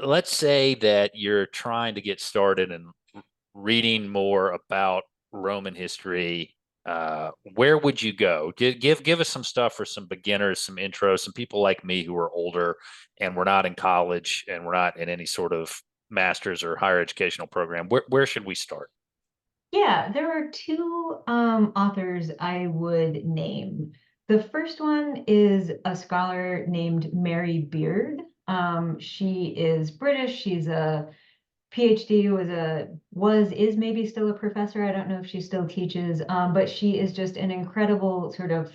let's say that you're trying to get started in reading more about Roman history. Where would you go? Give us some stuff for some beginners, some intros, some people like me who are older and we're not in college and we're not in any sort of master's or higher educational program. Where should we start? Yeah, there are two authors I would name. The first one is a scholar named Mary Beard. She is British. She's a PhD, is maybe still a professor. I don't know if she still teaches, but she is just an incredible sort of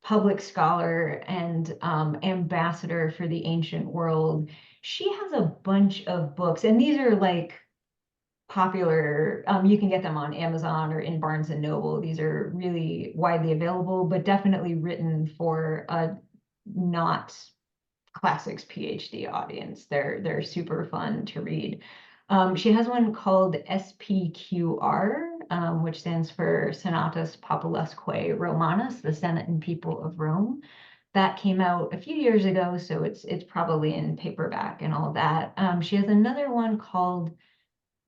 public scholar and ambassador for the ancient world. She has a bunch of books, and these are like popular. You can get them on Amazon or in Barnes and Noble. These are really widely available, but definitely written for a not classics PhD audience. They're super fun to read. She has one called SPQR, which stands for Senatus Populusque Romanus, the Senate and People of Rome. That came out a few years ago, so it's probably in paperback and all of that. She has another one called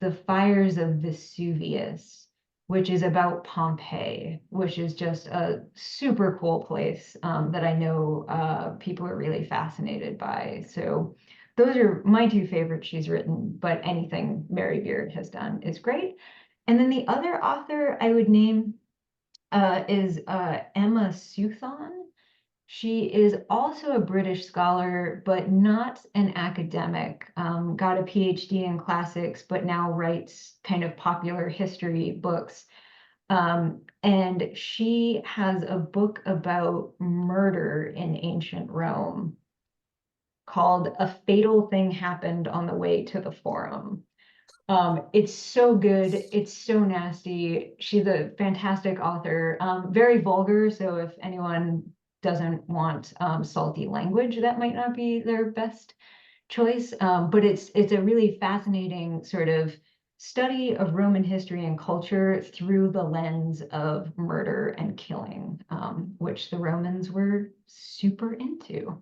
The Fires of Vesuvius, which is about Pompeii, which is just a super cool place that I know people are really fascinated by. So those are my two favorites she's written, but anything Mary Beard has done is great. And then the other author I would name is Emma Suthon. She is also a British scholar, but not an academic. Got a PhD in classics, but now writes kind of popular history books. And she has a book about murder in ancient Rome called A Fatal Thing Happened on the Way to the Forum. It's so good. It's so nasty. She's a fantastic author. Very vulgar, so if anyone doesn't want salty language, that might not be their best choice. But it's a really fascinating sort of study of Roman history and culture through the lens of murder and killing, which the Romans were super into.